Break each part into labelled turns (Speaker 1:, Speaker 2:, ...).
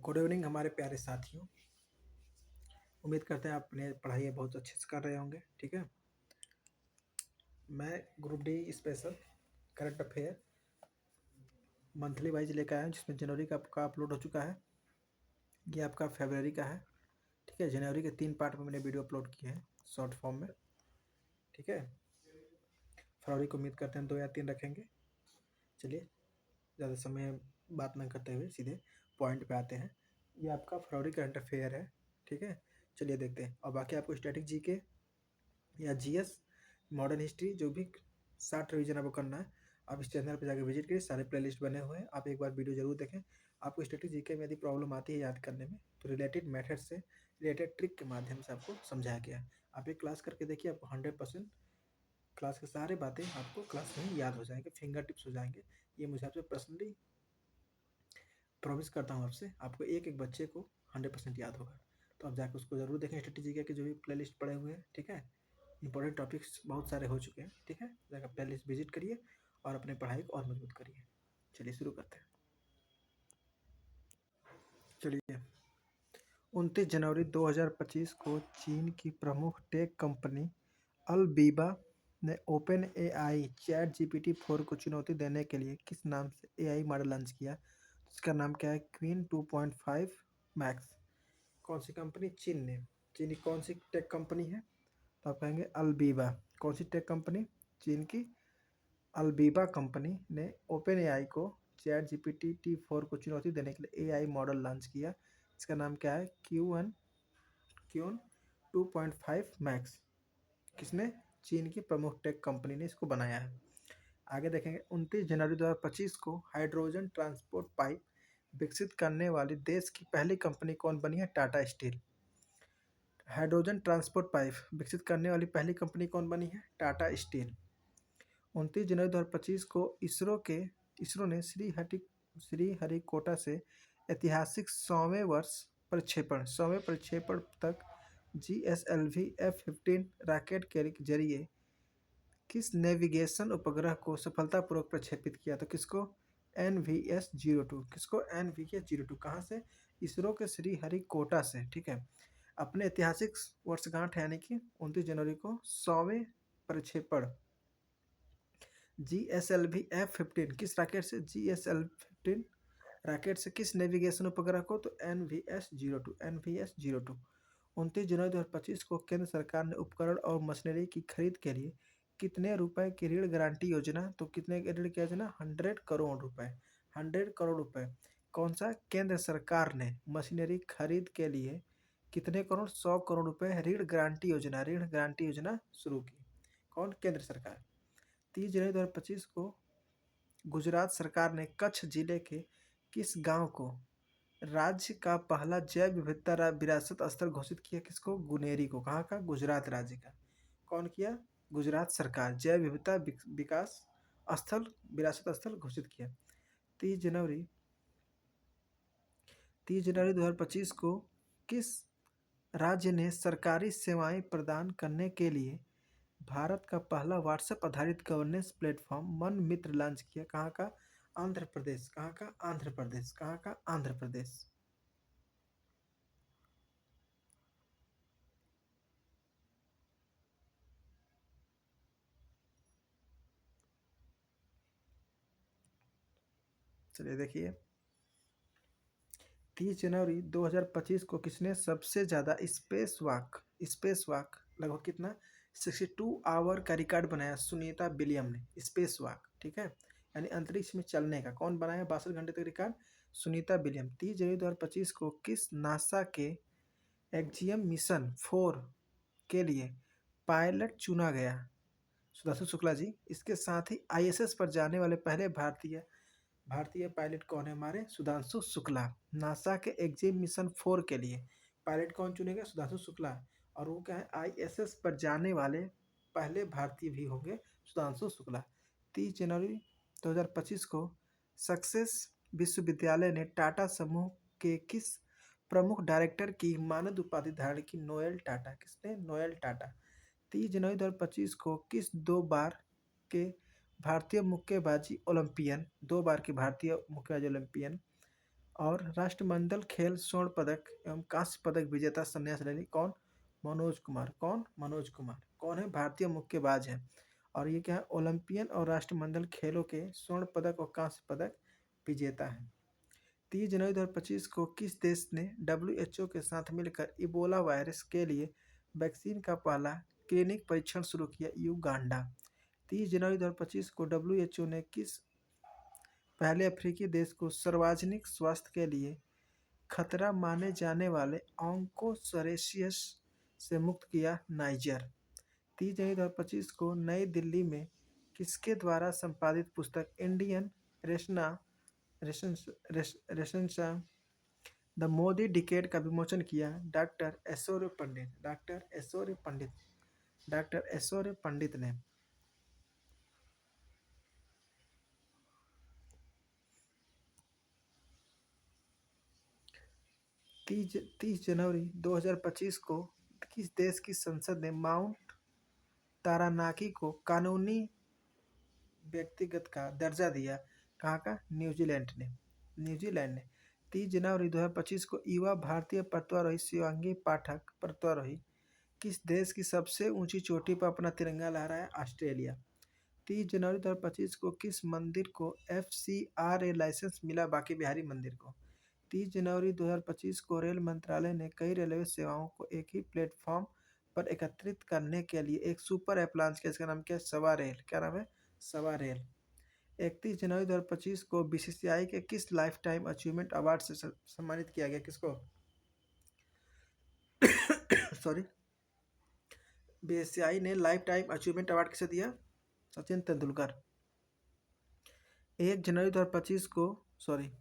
Speaker 1: Good evening हमारे प्यारे साथियों। उम्मीद करते हैं आप अपने पढ़ाई बहुत अच्छे से कर रहे होंगे। ठीक है, मैं group D special current affair monthly wise लेकर आया हूँ, जिसमें जनवरी का आपका अपलोड हो चुका है। ये आपका फरवरी का है। ठीक है, जनवरी के 3 पार्ट में मैंने वीडियो अपलोड किए हैं शॉर्ट फॉर्म में। ठीक है, फरवरी को उम्मीद करते हैं 2 या 3 रखेंगे। चलिए, ज़्यादा समय बात न करते हुए सीधे पॉइंट पे आते हैं। ये आपका फरवरी करंट अफेयर है। ठीक है, चलिए देखते हैं। और बाकी आपको स्टैटिक जीके या जीएस, मॉडर्न हिस्ट्री, जो भी शार्ट रिवीजन आपको करना है, आप इस चैनल पर जाकर विजिट करिए। सारे प्लेलिस्ट बने हुए हैं, आप एक बार वीडियो जरूर देखें। आपको स्टैटिक जीके में यदि प्रॉब्लम आती है याद करने में, तो रिलेटेड मेथड से, रिलेटेड ट्रिक के माध्यम से आपको समझाया गया है। आप एक क्लास करके देखिए, आपको 100% क्लास के सारे बातें आपको क्लास में याद हो जाएंगे, फिंगर टिप्स हो जाएंगे। ये मुझे आपसे पर्सनली प्रॉमिस करता हूँ आपसे, आपको एक एक बच्चे को 100% याद होगा। तो आप जाकर उसको जरूर देखें, स्टैटिक जीके के जो भी प्लेलिस्ट पड़े हुए हैं। ठीक है, इंपॉर्टेंट टॉपिक्स बहुत सारे हो चुके हैं। ठीक है, जाकर प्लेलिस्ट विजिट करिए और अपने पढ़ाई को और मजबूत करिए। चलिए शुरू करते हैं। चलिए, 29 जनवरी 2025 को चीन की प्रमुख टेक कंपनी अल्बीबा ने ओपन एआई चैट जीपीटी 4 को चुनौती देने के लिए किस नाम से एआई मॉडल लॉन्च किया? इसका नाम क्या है? Queen 2.5 max. कौन सी कंपनी? चीन ने। चीन की कौन सी टेक कंपनी है? तो आप कहेंगे अल्बीबा। कौन सी टेक कंपनी? चीन की अल्बीबा कंपनी ने ओपन एआई को चैट जीपीटी T4 को चुनौती देने के लिए एआई मॉडल लॉन्च किया। इसका नाम क्या है? Qwen 2.5 max. किसने? चीन की प्रमुख टेक कंपनी ने इसको बनाया है। आगे देखेंगे, 29 जनवरी 2025 को हाइड्रोजन ट्रांसपोर्ट पाइप विकसित करने वाली देश की पहली कंपनी कौन बनी है? Tata steel. Hydrogen transport pipe विकसित करने वाली पहली कंपनी कौन बनी है? टाटा स्टील। 29 जनवरी 2025 को इसरो ने श्रीहरिकोटा से ऐतिहासिक 100वें प्रक्षेपण तक GSLV F-15 रॉकेट के जरिए किस नेविगेशन उपग्रह को सफलतापूर्वक प्रक्षेपित किया? तो किसको? NVS-02। किसको? NVS-02। कहाँ से? इसरो के श्रीहरिकोटा से। ठीक है, अपने ऐतिहासिक वर्षगांठ यानी कि 29 जनवरी को 100वें प्रक्षेपण GSLV F-15 किस रॉकेट से? GSLV-15 रॉकेट से किस नेविगेशन उपग्रह को? तो NVS-02। 29 जनवरी 2025 को केंद्र सरकार ने उपकरण और मशीनरी की खरीद के लिए कितने रुपए की ऋण गारंटी योजना, तो कितने की ऋण की योजना? 100 करोड़ रुपए। 100 करोड़ रुपए। कौन सा? केंद्र सरकार ने मशीनरी खरीद के लिए कितने करोड़? 100 करोड़ रुपए ऋण गारंटी योजना शुरू की। कौन? केंद्र सरकार। 30 जनवरी 2025 को गुजरात सरकार ने कच्छ जिले के किस गांव को राज्य का पहला जैव विविधता विरासत स्थल घोषित किया? किसको? गुनेरी को। कहाँ का? गुजरात राज्य का। कौन किया? गुजरात सरकार जैव विविधता विकास स्थल विरासत स्थल घोषित किया। 30 जनवरी 2025 को किस राज्य ने सरकारी सेवाएं प्रदान करने के लिए भारत का पहला व्हाट्सएप आधारित गवर्नेंस प्लेटफॉर्म मन मित्र लॉन्च किया? कहाँ का? आंध्र प्रदेश। कहाँ का? आंध्र प्रदेश। कहाँ का? आंध्र प्रदेश। चलिए देखिए, 30 जनवरी 2025 को किसने सबसे ज़्यादा स्पेस वॉक लगभग कितना? 62 आवर का रिकॉर्ड बनाया? सुनीता विलियम ने। स्पेस वॉक, ठीक है, यानी अंतरिक्ष में चलने का। कौन बनाया 62 घंटे तक रिकॉर्ड? सुनीता विलियम। 30 जनवरी 2025 को किस नासा के एक्जियम मिशन 4 के लिए पायलट चुना गया? सुधांशु शुक्ला जी। इसके साथ ही ISS पर जाने वाले पहले भारतीय पायलट कौन है? हमारे सुधांशु शुक्ला। नासा के एक्जिम मिशन 4 के लिए पायलट कौन चुनेगा? सुधांशु शुक्ला। और वो क्या है? ISS पर जाने वाले पहले भारतीय भी होंगे सुधांशु शुक्ला। 30 जनवरी 2025 को सक्सेस विश्वविद्यालय ने टाटा समूह के किस प्रमुख डायरेक्टर की मानद उपाधि धारण की? नोएल टाटा। किसने? नोएल टाटा। 30 जनवरी 2025 को किस 2 बार के भारतीय मुक्केबाजी ओलंपियन और राष्ट्रमंडल खेल स्वर्ण पदक एवं कांस्य पदक विजेता संन्यास रैली कौन? मनोज कुमार। कौन? मनोज कुमार। कौन है? भारतीय मुक्केबाज है। और ये क्या है? ओलंपियन और राष्ट्रमंडल खेलों के स्वर्ण पदक और कांस्य पदक विजेता है। 30 जनवरी 2025 को किस देश ने WHO के साथ मिलकर इबोला वायरस के लिए वैक्सीन का पहला क्लिनिक परीक्षण शुरू किया? युगांडा। 30 जनवरी 2025 को WHO ने किस पहले अफ्रीकी देश को सार्वजनिक स्वास्थ्य के लिए खतरा माने जाने वाले ऑन्कोसरेसियस से मुक्त किया? नाइजर। 30 जनवरी 2025 को नई दिल्ली में किसके द्वारा संपादित पुस्तक इंडियन रेशनशा द मोदी डिकेड का विमोचन किया? डॉक्टर ऐश्वर्य पंडित। डॉक्टर ऐश्वर्य पंडित। डॉक्टर ऐश्वर्य पंडित ने। 30 जनवरी 2025 को किस देश की संसद ने माउंट तारानाकी को कानूनी व्यक्तिगत का दर्जा दिया? कहाँ का? न्यूजीलैंड ने। न्यूजीलैंड ने। 30 जनवरी 2025 को युवा भारतीय पर्वतारोही शिवांगी पाठक पर्वतारोही किस देश की सबसे ऊंची चोटी पर अपना तिरंगा लहराया? ऑस्ट्रेलिया। 30 जनवरी 2025 को किस मंदिर को FCRA लाइसेंस मिला? बांके बिहारी मंदिर को। 30 जनवरी 2025 को रेल मंत्रालय ने कई रेलवे सेवाओं को एक ही प्लेटफॉर्म पर एकत्रित करने के लिए एक सुपर ऐप लॉन्च किया। इसका नाम क्या है? सवा रेल। क्या नाम है? सवा रेल। 31 जनवरी 2025 को BCCI के किस लाइफ टाइम अचीवमेंट अवार्ड से सम्मानित किया गया? किसको? सॉरी, BCCI ने लाइफ टाइम अचीवमेंट अवार्ड किसे दिया? सचिन तेंदुलकर। 1 जनवरी 2025 को सॉरी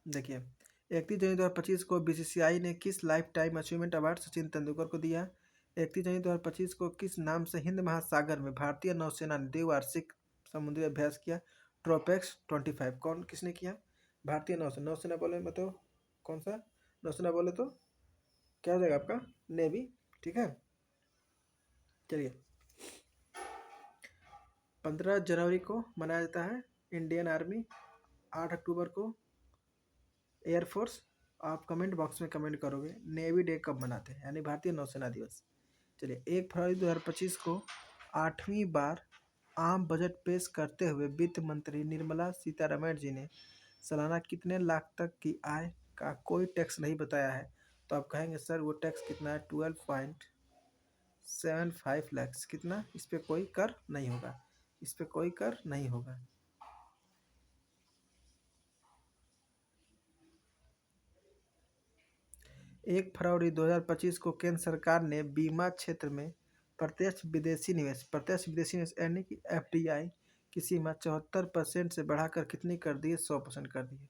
Speaker 1: देखिए, 31 जनवरी 2025 को BCCI ने किस life time achievement award Sachin Tendulkar को दिया? 31 जनवरी 2025 को किस नाम से हिंद महासागर में भारतीय नौसेना ने द्विवार्षिक समुद्री अभ्यास किया? ट्रोपेक्स 25। कौन किसने किया? भारतीय नौसेना। नौसेना बोले बताओ कौन सा? नौसेना बोले तो क्या हो जाएगा आपका? नेवी। ठीक है, चलिए। 15 जनवरी को मनाया जाता है इंडियन आर्मी। 8 अक्टूबर को एयरफोर्स। आप कमेंट बॉक्स में कमेंट करोगे नेवी डे कब मनाते हैं, यानी भारतीय नौसेना दिवस। चलिए, 1 फरवरी 2025 को 8वीं बार आम बजट पेश करते हुए वित्त मंत्री निर्मला सीतारमण जी ने सालाना कितने लाख तक की आय का कोई टैक्स नहीं बताया है? तो आप कहेंगे सर वो टैक्स कितना है? 12.75 लाख। कितना? इस पर कोई कर नहीं होगा। इस पर कोई कर नहीं होगा। 1 फरवरी 2025 को केंद्र सरकार ने बीमा क्षेत्र में प्रत्यक्ष विदेशी निवेश यानी कि FDI की सीमा 74% से बढ़ाकर कितनी कर दी है? 100% कर दी है।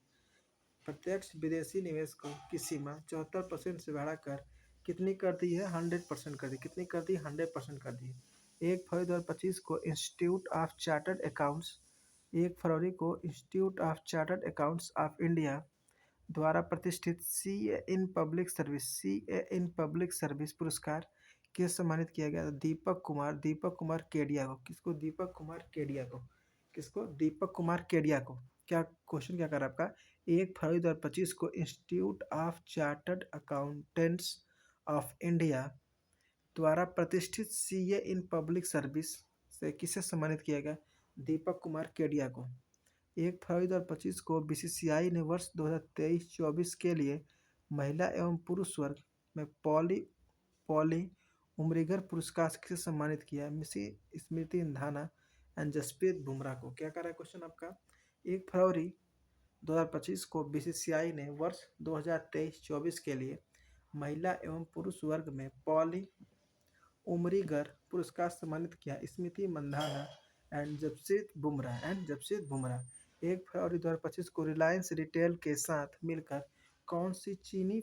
Speaker 1: प्रत्यक्ष विदेशी निवेश की सीमा 74% से बढ़ाकर कितनी कर दी है? 100% कर दी। कितनी कर दी? 100% कर दी। 1 फरवरी 2025 को इंस्टीट्यूट ऑफ चार्टर्ड अकाउंट्स 1 फरवरी को institute of chartered accounts of India द्वारा प्रतिष्ठित CA इन पब्लिक सर्विस पुरस्कार किस सम्मानित किया गया? दीपक कुमार केडिया को। किसको? दीपक कुमार केडिया को। किसको? दीपक कुमार केडिया को। क्या क्वेश्चन क्या कर रहा है आपका? 1 फरवरी 2025 को institute of chartered accountants of India द्वारा प्रतिष्ठित CA इन पब्लिक सर्विस से किसे सम्मानित किया गया? दीपक कुमार केडिया को। 1 फरवरी 2025 को BCCI ने वर्ष 2023-24 के लिए महिला एवं पुरुष वर्ग में पॉली उमरिगर पुरस्कार से किसे सम्मानित किया? मिसी स्मृति ईंधाना एंड जसप्रीत बुमराह को। क्या कर रहा है क्वेश्चन आपका? 1 फरवरी 2025 को BCCI ने वर्ष 2023-24 के लिए महिला एवं पुरुष वर्ग में पॉली उमरिगर पुरस्कार सम्मानित किया स्मृति मंधाना एंड जसप्रीत बुमराह। 1 फरवरी 2025 को रिलायंस रिटेल के साथ मिलकर कौन सी चीनी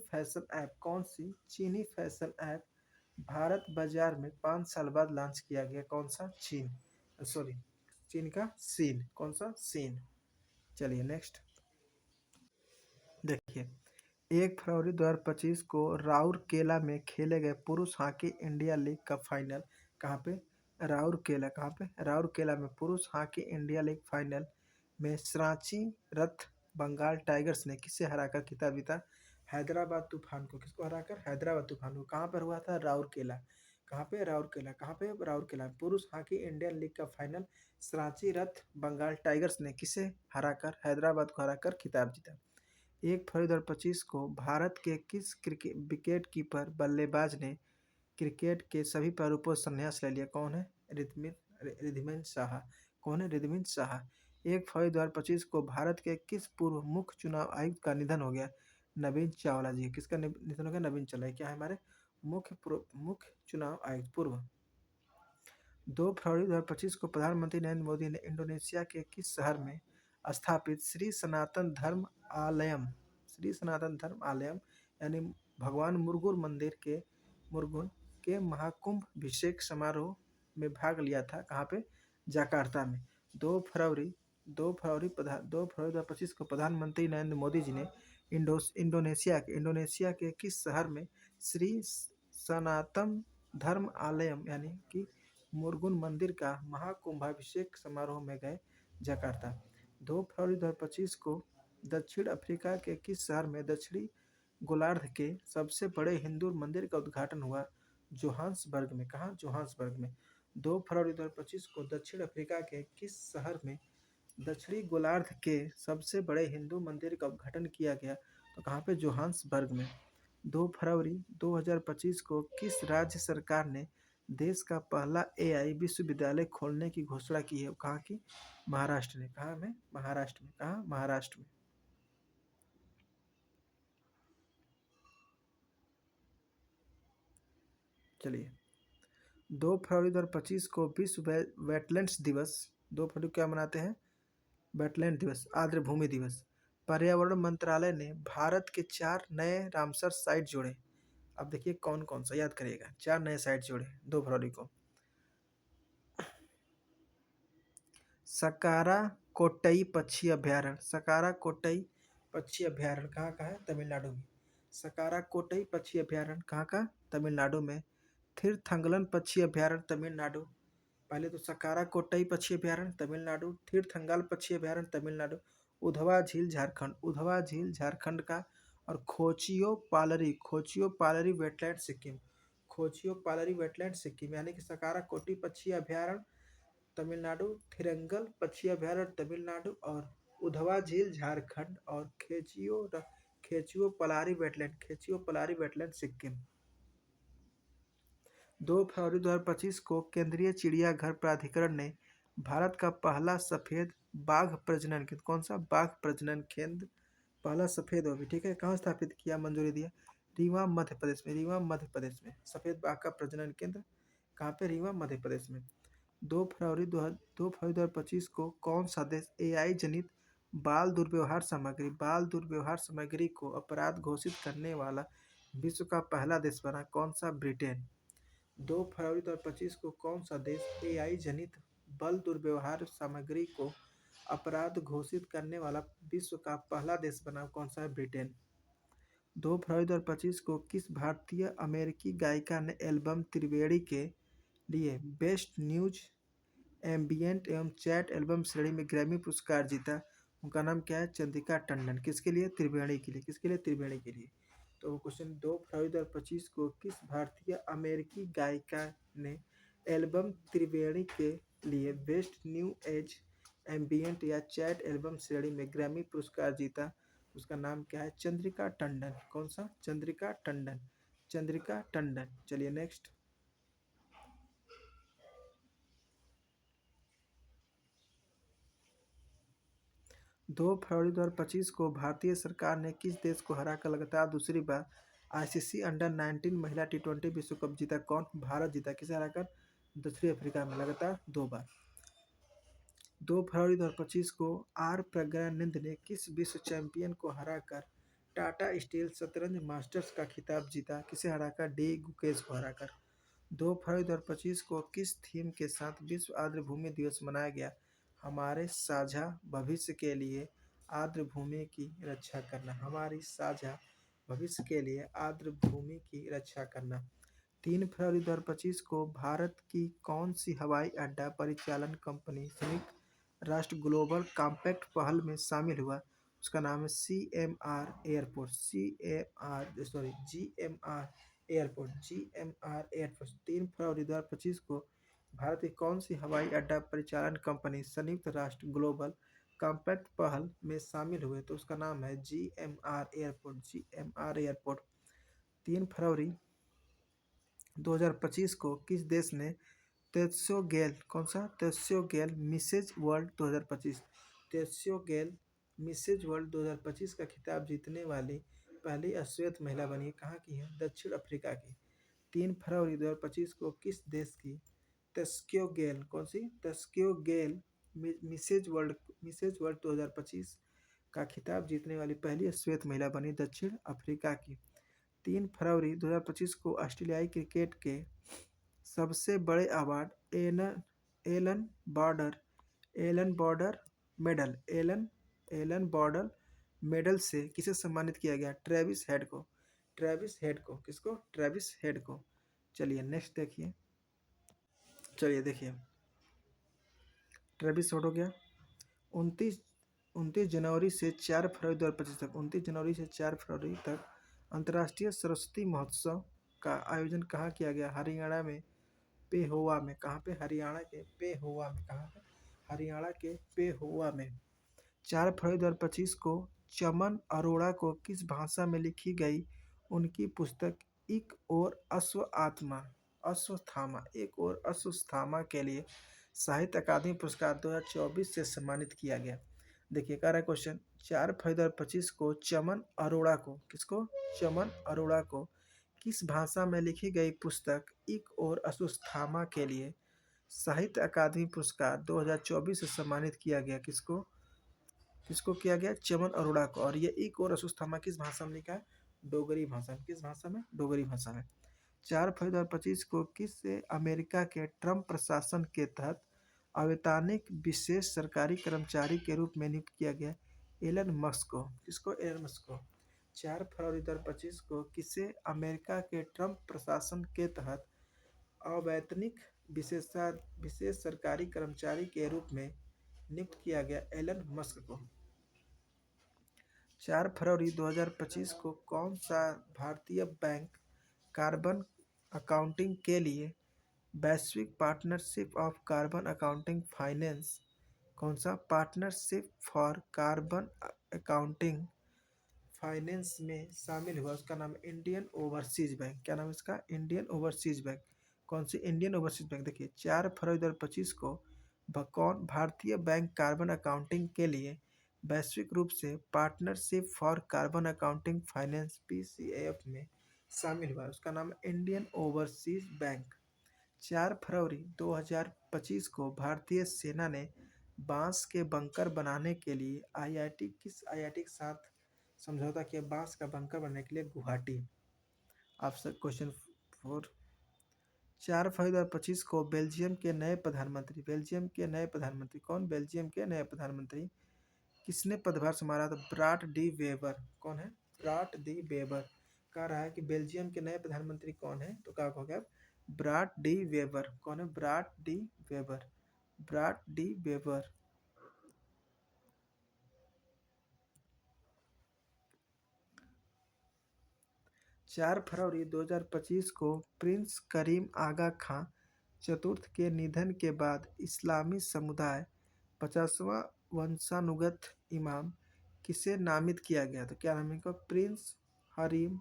Speaker 1: फैशन ऐप भारत बाजार में 5 साल बाद लॉन्च किया गया? कौन सा? चीन का सीन। कौन सा? सीन। चलिए नेक्स्ट देखिए, 1 फरवरी 2025 को राउरकेला में खेले गए पुरुष हॉकी इंडिया लीग का फाइनल कहाँ पे? राउरकेला, कहाँ पे? राउरकेला में पुरुष हॉकी इंडिया लीग फाइनल में सांची रथ बंगाल टाइगर्स ने किसे हराकर खिताब जीता? हैदराबाद तूफान को। किसको हराकर? हैदराबाद तूफान को। कहाँ पर हुआ था? राउरकेला। कहाँ पे? राउरकेला। कहाँ पे? राउरकेला। पुरुष हॉकी इंडियन लीग का फाइनल सांची रथ बंगाल टाइगर्स ने किसे हराकर? हैदराबाद को हराकर खिताब जीता। 1 फरवरी 2025 को भारत के किस क्रिकेट विकेट कीपर बल्लेबाज ने क्रिकेट के सभी प्रारूपों से संन्यास ले लिया? कौन है? रिद्धिमान साहा। कौन है? रिद्धिमान साहा। 1 फरवरी 2025 को भारत के किस पूर्व मुख्य चुनाव आयुक्त का निधन हो गया? नवीन चावला जी। किसका निधन हो गया? नवीन चावला। क्या है हमारे मुख्य चुनाव आयुक्त पूर्व। 2 फरवरी 2025 को प्रधानमंत्री नरेंद्र मोदी ने इंडोनेशिया के किस शहर में स्थापित श्री सनातन धर्म आलयम यानी भगवान मुरुगन के महाकुंभाभिषेक समारोह में भाग लिया था? कहाँ पे? जकार्ता में। 2 फरवरी 2025 को प्रधानमंत्री नरेंद्र मोदी जी ने इंडोनेशिया के किस शहर में श्री सनातन धर्म आलयम यानी कि मुरुगन मंदिर का महाकुंभाभिषेक समारोह में गए? जकार्ता। 2 फरवरी 2025 को दक्षिण अफ्रीका के किस शहर में दक्षिणी गोलार्ध के सबसे बड़े हिंदू मंदिर का उद्घाटन हुआ? जोहान्सबर्ग में। कहाँ? जोहान्सबर्ग में। 2 फरवरी 2025 को दक्षिण अफ्रीका के किस शहर में दक्षिणी गोलार्ध के सबसे बड़े हिंदू मंदिर का उद्घाटन किया गया? तो कहाँ पे? जोहान्सबर्ग में। 2 फरवरी 2025 को किस राज्य सरकार ने देश का पहला एआई विश्वविद्यालय खोलने की घोषणा की है? कहाँ की? महाराष्ट्र में। कहाँ में? महाराष्ट्र में। कहाँ? महाराष्ट्र में। चलिए, 2 फरवरी 2025 को विश्व वेटलैंड्स दिवस। 2 फरवरी क्या मनाते हैं? वेटलैंड दिवस, आर्द्रभूमि दिवस। पर्यावरण मंत्रालय ने भारत के 4 नए रामसर साइट जोड़े। अब देखिए कौन कौन सा याद करिएगा। 4 नए साइट जोड़े 2 फरवरी को। सकारा कोट्टई पक्षी अभ्यारण्य। सकारा कोट्टई पक्षी अभ्यारण्य कहाँ का है? तमिलनाडु में। सकारा कोट्टई पक्षी अभ्यारण्य कहाँ का? तमिलनाडु में। तीर्थंगलन पक्षी अभ्यारण्य तमिलनाडु। पहले तो सकारा कोट्टई पक्षी अभ्यारण्य तमिलनाडु, तीर्थंगल पक्षी अभ्यारण्य तमिलनाडु, उधवा झील झारखंड। उधवा झील झारखंड का। और खोचियो पालरी वेटलैंड सिक्किम। खोचियो पालरी वेटलैंड सिक्किम यानी कि सकारा कोट्टई पक्षी अभ्यारण्य तमिलनाडु, थिरंगल पक्षी अभ्यारण्य तमिलनाडु और उधवा झील झारखंड और खेचियो पलारी वेटलैंड सिक्किम। 2 फरवरी 2025 को केंद्रीय चिड़ियाघर प्राधिकरण ने भारत का पहला सफेद बाघ प्रजनन केंद्र। कौन सा? बाघ प्रजनन केंद्र पहला सफेद हो भी, ठीक है, कहाँ स्थापित किया? मंजूरी दिया? रीवा मध्य प्रदेश में। रीवा मध्य प्रदेश में सफेद बाघ का प्रजनन केंद्र कहाँ पे? रीवा मध्य प्रदेश में। 2 फरवरी 2025 को कौन सा देश एआई जनित बाल दुर्व्यवहार सामग्री को अपराध घोषित करने वाला विश्व का पहला देश बना? कौन सा? ब्रिटेन। 2 फरवरी 2025 को कौन सा देश एआई जनित बल दुर्व्यवहार सामग्री को अपराध घोषित करने वाला विश्व का पहला देश बना? कौन सा? ब्रिटेन। 2 फरवरी 2025 को किस भारतीय अमेरिकी गायिका ने एल्बम त्रिवेणी के लिए बेस्ट न्यूज एम्बिएंट एवं चैट एल्बम श्रेणी में ग्रैमी पुरस्कार जीता? उनका नाम क्या है? चंद्रिका टंडन। किसके लिए? त्रिवेणी के लिए। किसके लिए? त्रिवेणी के लिए। तो क्वेश्चन 2 फरवरी 2025 को किस भारतीय अमेरिकी गायिका ने एल्बम त्रिवेणी के लिए बेस्ट न्यू एज एम्बिएंट या चैट एल्बम श्रेणी में ग्रैमी पुरस्कार जीता? उसका नाम क्या है? चंद्रिका टंडन। कौन सा? चंद्रिका टंडन। चंद्रिका टंडन। चलिए नेक्स्ट। 2 फरवरी 2025 को भारतीय सरकार ने किस देश को हराकर लगातार दूसरी बार आईसीसी अंडर-19 महिला टी20 विश्व कप जीता? कौन? भारत जीता। किसे हराकर? दक्षिण अफ्रीका में लगातार 2 बार। 2 फरवरी 2025 को आर प्रज्ञानंद ने किस विश्व चैंपियन को हराकर टाटा स्टील शतरंज मास्टर्स का खिताब जीता? किसे हराकर? डी गुकेश को हराकर। 2 फरवरी 2025 को किस थीम के साथ विश्व आर्द्रभूमि दिवस मनाया गया? हमारे साझा भविष्य के लिए आर्द्रभूमि की रक्षा करना। हमारी साझा भविष्य के लिए आर्द्रभूमि की रक्षा करना। 3 फरवरी 2025 को भारत की कौन सी हवाई अड्डा परिचालन कंपनी संयुक्त राष्ट्र ग्लोबल कॉम्पैक्ट पहल में शामिल हुआ? उसका नाम है CMR एयरपोर्ट, GMR एयरपोर्ट। 3 फरवरी 2025 को भारत की कौन सी हवाई अड्डा परिचालन कंपनी संयुक्त राष्ट्र ग्लोबल कॉम्पैक्ट पहल में शामिल हुए? तो उसका नाम है GMR एयरपोर्ट। 3 फरवरी 2025 को किस देश ने तेत्सो कौन सा तेत्सो मिसेज वर्ल्ड 2025 तेत्सो मिसेज वर्ल्ड 2025 का खिताब जीतने वाली पहली श्वेत महिला बनी? कहाँ की है? दक्षिण अफ्रीका की। 3 फरवरी 2025 को किस देश की तेस्क्यो कौन सी तेस्क्यो मिसेज वर्ल्ड 2025 का खिताब जीतने वाली पहली श्वेत महिला बनी? दक्षिण अफ्रीका की। 3 फरवरी 2025 को ऑस्ट्रेलियाई क्रिकेट के सबसे बड़े award Allan Border Allan Border medal से किसे सम्मानित किया गया? ट्रेविस हेड को। किसको? ट्रेविस हेड को। चलिए नेक्स्ट देखिए। ट्रेविस हेड हो गया। 29 जनवरी से 4 फरवरी 2025 तक 29 जनवरी से 4 फरवरी तक अंतर्राष्ट्रीय सरस्वती महोत्सव का आयोजन कहाँ किया गया? हरियाणा में पेहोवा में। कहाँ पे? हरियाणा के पेहोवा में। कहाँ पे? हरियाणा के पेहोवा में। 4 फरवरी 2025 को चमन अरोड़ा को किस भाषा में लिखी गई उनकी पुस्तक एक और अश्वत्थामा के लिए साहित्य अकादमी पुरस्कार 2024 से सम्मानित किया गया? देखिए कह रहा है क्वेश्चन, 4 फरवरी 2025 को चमन अरोड़ा को, किसको? चमन अरोड़ा को किस भाषा में लिखी गई पुस्तक एक और अश्वत्थामा के लिए साहित्य अकादमी पुरस्कार 2024 से सम्मानित किया गया? किसको किया गया? चमन अरोड़ा को। और ये एक और अश्वत्थामा किस भाषा में लिखा है? डोगरी भाषा में। किस भाषा में? डोगरी भाषा में। 4 फरवरी 2025 को किस अमेरिका के ट्रंप प्रशासन के तहत अवैतनिक विशेष सरकारी कर्मचारी के रूप में नियुक्त किया गया? एलन मस्क को। किसको? एलन मस्क को। 4 फरवरी 2025 को किसे अमेरिका के ट्रंप प्रशासन के तहत अवैतनिक विशेष सरकारी कर्मचारी के रूप में नियुक्त किया गया? एलन मस्क को। 4 फरवरी 2025 को कौन सा भारतीय बैंक कार्बन अकाउंटिंग के लिए वैश्विक partnership of carbon accounting finance, कौन सा? Partnership for carbon accounting finance में शामिल हुआ? उसका नाम इंडियन ओवरसीज बैंक। क्या नाम है इसका? Indian overseas bank. कौन सी? Indian overseas bank. देखिए 4 फरवरी 2025 को कौन भारतीय बैंक कार्बन अकाउंटिंग के लिए वैश्विक रूप से partnership for carbon accounting finance PCAF में शामिल हुआ? उसका नाम इंडियन ओवरसीज बैंक। 4 फरवरी 2025 को भारतीय सेना ने बांस के बंकर बनाने के लिए किस IIT के साथ समझौता किया? बांस का बंकर बनाने के लिए गुवाहाटी। Option question 4। 4 फरवरी 2025 को बेल्जियम के नए प्रधानमंत्री कौन? बेल्जियम के नए प्रधानमंत्री किसने पदभार संभाला? तो ब्राट डी वेबर। कौन है? ब्राट डी वेबर। कह रहा है कि बेल्जियम के नए प्रधानमंत्री कौन है? तो क्या होगा? ब्राट डी वेबर। कौन है? ब्राट डी वेबर। 4 फरवरी 2025 को प्रिंस करीम आगा खां चतुर्थ के निधन के बाद इस्लामी समुदाय 50वां वंशानुगत इमाम किसे नामित किया गया? तो क्या नाम है? प्रिंस हरीम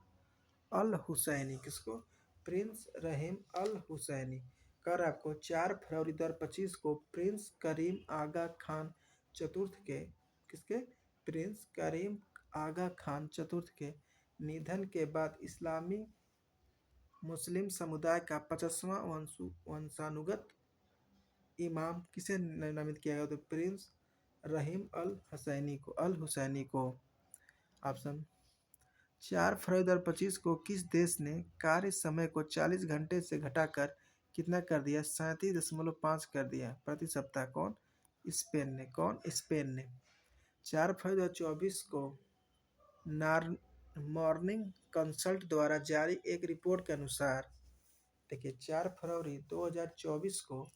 Speaker 1: अल हुसैनी। किसको? प्रिंस रहीम अल हुसैनी। कर आपको 4 फरवरी 2025 को प्रिंस करीम आगा खान चतुर्थ के, किसके? प्रिंस करीम आगा खान चतुर्थ के निधन के बाद इस्लामी मुस्लिम समुदाय का 50वां वंशानुगत इमाम किसे नामित किया गया? तो प्रिंस रहीम अल हुसैनी को। ऑप्शन 4 फरवरी 2025 को किस देश ने कार्य समय को 40 घंटे से घटाकर कितना कर दिया? 37.5 कर दिया प्रति सप्ताह। कौन? स्पेन ने। कौन? स्पेन ने। 4 फरवरी 2024 को मॉर्निंग कंसल्ट द्वारा जारी एक रिपोर्ट के अनुसार देखिए 4 फरवरी 2024 को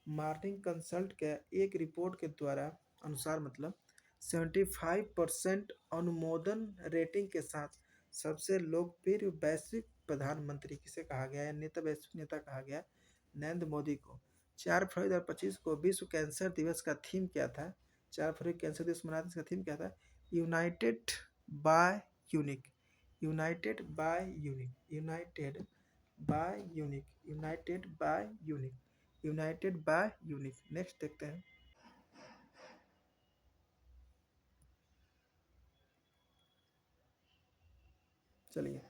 Speaker 1: मॉर्निंग कंसल्ट के एक रिपोर्ट के द्वारा अनुसार मतलब 75% अनुमोदन रेटिंग के साथ सबसे लोकप्रिय वैश्विक प्रधानमंत्री किसे कहा गया है, नेता, वैश्विक नेता कहा गया नरेंद्र मोदी को। 4 फरवरी 2025 को विश्व कैंसर दिवस का थीम क्या था? 4 फरवरी कैंसर दिवस मनाते इसका थीम क्या था? United by unique, united by unique, united by unique, united by unique, united by unique. Next देखते हैं। चलिए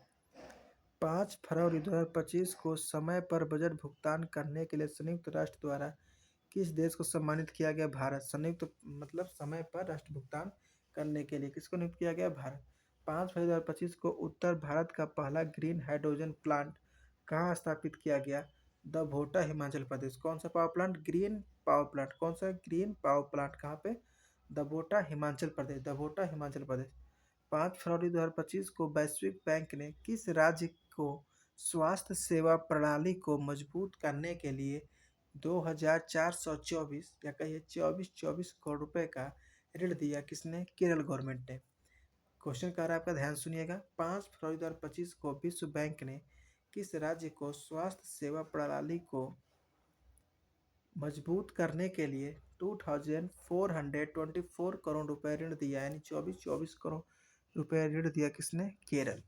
Speaker 1: 5 फरवरी 2025 को समय पर बजट भुगतान करने के लिए संयुक्त राष्ट्र द्वारा किस देश को सम्मानित किया गया? भारत। संयुक्त मतलब समय पर राष्ट्र भुगतान करने के लिए किसको नियुक्त किया गया? भारत। 5 फरवरी 2025 को उत्तर भारत का पहला ग्रीन हाइड्रोजन प्लांट कहाँ स्थापित किया गया? दभोटा, हिमाचल प्रदेश। कौन सा power plant? Green power plant. कौन सा? Green power plant. कहाँ पे? दभोटा, हिमाचल प्रदेश। दभोटा, हिमाचल प्रदेश। 5 फरवरी 2025 को वैश्विक बैंक ने किस राज्य को स्वास्थ्य सेवा प्रणाली को मजबूत करने के लिए 2424 या कहिए 2424 करोड़ रुपए का ऋण दिया? किसने? केरल गवर्नमेंट ने। क्वेश्चन कह रहा है आपका, ध्यान सुनिएगा। 5 फरवरी 2025 को विश्व बैंक ने किस राज्य को स्वास्थ्य सेवा प्रणाली को मजबूत करने के लिए 2424 करोड़ रुपए ऋण दिया, यानी 2424 करोड़ रुपए ऋण दिया? किसने? केरल।